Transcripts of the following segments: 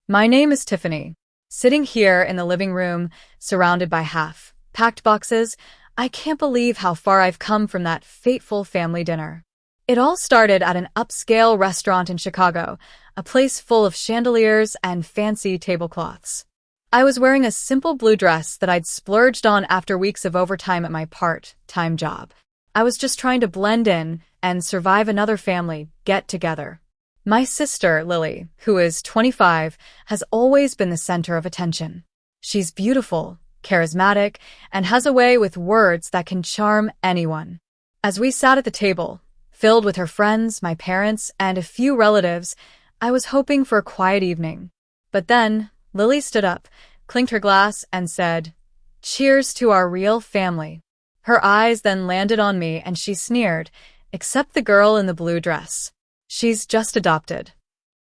My name is Tiffany. Sitting here in the living room, surrounded by half-packed boxes, I can't believe how far I've come from that fateful family dinner. It all started at an upscale restaurant in Chicago, a place full of chandeliers and fancy tablecloths. I was wearing a simple blue dress that I'd splurged on after weeks of overtime at my part-time job. I was just trying to blend in and survive another family get-together. My sister, Lily, who is 25, has always been the center of attention. She's beautiful, charismatic, and has a way with words that can charm anyone. As we sat at the table, filled with her friends, my parents, and a few relatives, I was hoping for a quiet evening. But then, Lily stood up, clinked her glass, and said, "Cheers to our real family." Her eyes then landed on me and she sneered, "Except the girl in the blue dress. She's just adopted."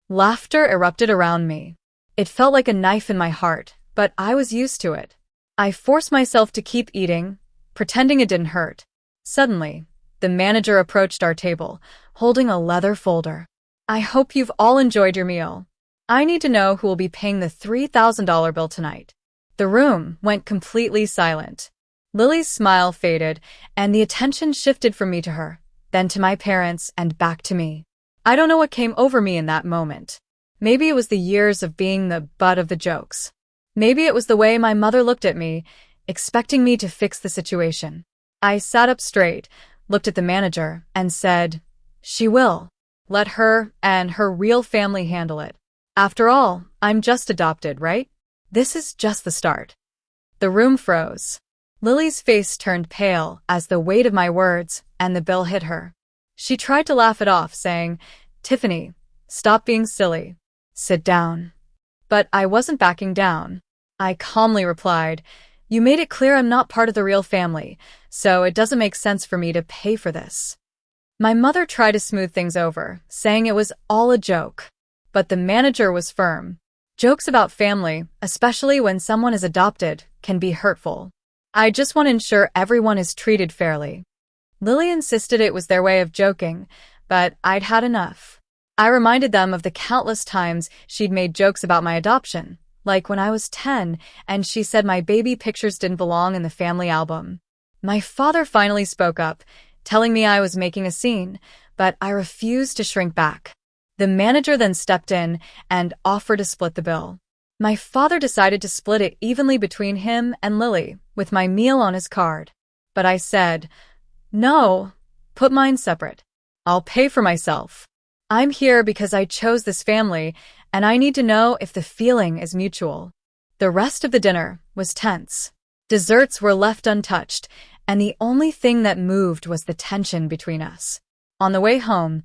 Laughter erupted around me. It felt like a knife in my heart, but I was used to it. I forced myself to keep eating, pretending it didn't hurt. Suddenly, the manager approached our table, holding a leather folder. "I hope you've all enjoyed your meal. I need to know who will be paying the $3,000 bill tonight." The room went completely silent. Lily's smile faded, and the attention shifted from me to her, then to my parents, and back to me. I don't know what came over me in that moment. Maybe it was the years of being the butt of the jokes. Maybe it was the way my mother looked at me, expecting me to fix the situation. I sat up straight, looked at the manager, and said, "She will. Let her and her real family handle it. After all, I'm just adopted, right? This is just the start." The room froze. Lily's face turned pale as the weight of my words and the bill hit her. She tried to laugh it off, saying, "Tiffany, stop being silly. Sit down." But I wasn't backing down. I calmly replied, "You made it clear I'm not part of the real family, so it doesn't make sense for me to pay for this." My mother tried to smooth things over, saying it was all a joke. But the manager was firm. Jokes about family, especially when someone is adopted, can be hurtful. "I just want to ensure everyone is treated fairly." Lily insisted it was their way of joking, but I'd had enough. I reminded them of the countless times she'd made jokes about my adoption, like when I was 10 and she said my baby pictures didn't belong in the family album. My father finally spoke up, telling me I was making a scene, but I refused to shrink back. The manager then stepped in and offered to split the bill. My father decided to split it evenly between him and Lily, with my meal on his card. But I said, "No, put mine separate. I'll pay for myself. I'm here because I chose this family, and I need to know if the feeling is mutual." The rest of the dinner was tense. Desserts were left untouched, and the only thing that moved was the tension between us. On the way home,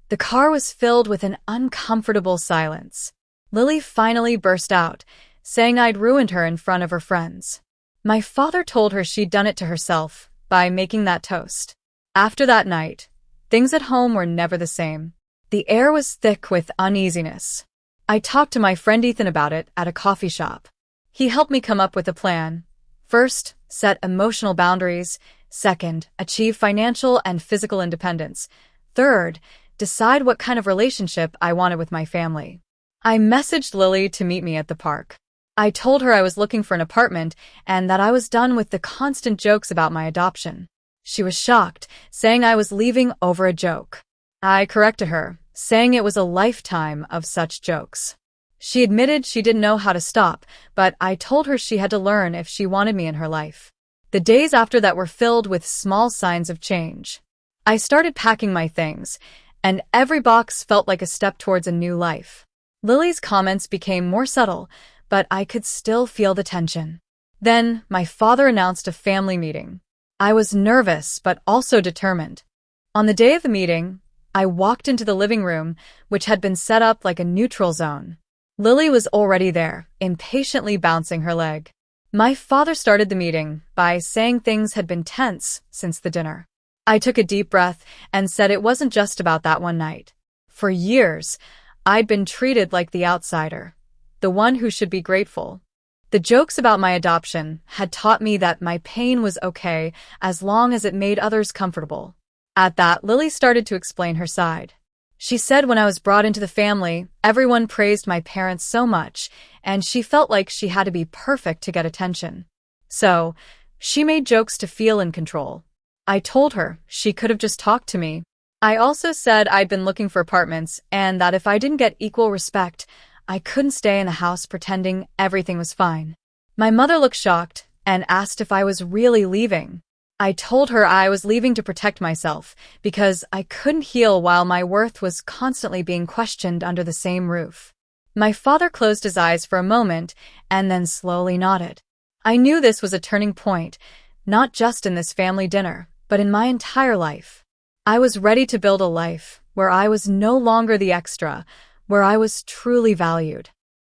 the car was filled with an uncomfortable silence. Lily finally burst out, saying I'd ruined her in front of her friends. My father told her she'd done it to herself by making that toast. After that night, things at home were never the same. The air was thick with uneasiness. I talked to my friend Ethan about it at a coffee shop. He helped me come up with a plan. First, set emotional boundaries. Second, achieve financial and physical independence. Third, decide what kind of relationship I wanted with my family. I messaged Lily to meet me at the park. I told her I was looking for an apartment and that I was done with the constant jokes about my adoption. She was shocked, saying I was leaving over a joke. I corrected her, saying it was a lifetime of such jokes. She admitted she didn't know how to stop, but I told her she had to learn if she wanted me in her life. The days after that were filled with small signs of change. I started packing my things, and every box felt like a step towards a new life. Lily's comments became more subtle, but I could still feel the tension. Then, my father announced a family meeting. I was nervous, but also determined. On the day of the meeting, I walked into the living room, which had been set up like a neutral zone. Lily was already there, impatiently bouncing her leg. My father started the meeting by saying things had been tense since the dinner. I took a deep breath and said it wasn't just about that one night. For years, I'd been treated like the outsider, the one who should be grateful. The jokes about my adoption had taught me that my pain was okay as long as it made others comfortable. At that, Lily started to explain her side. She said when I was brought into the family, everyone praised my parents so much, and she felt like she had to be perfect to get attention. So, she made jokes to feel in control. I told her she could have just talked to me. I also said I'd been looking for apartments and that if I didn't get equal respect, I couldn't stay in the house pretending everything was fine. My mother looked shocked and asked if I was really leaving. I told her I was leaving to protect myself because I couldn't heal while my worth was constantly being questioned under the same roof. My father closed his eyes for a moment and then slowly nodded. I knew this was a turning point, not just in this family dinner, but in my entire life. I was ready to build a life where I was no longer the extra, where I was truly valued.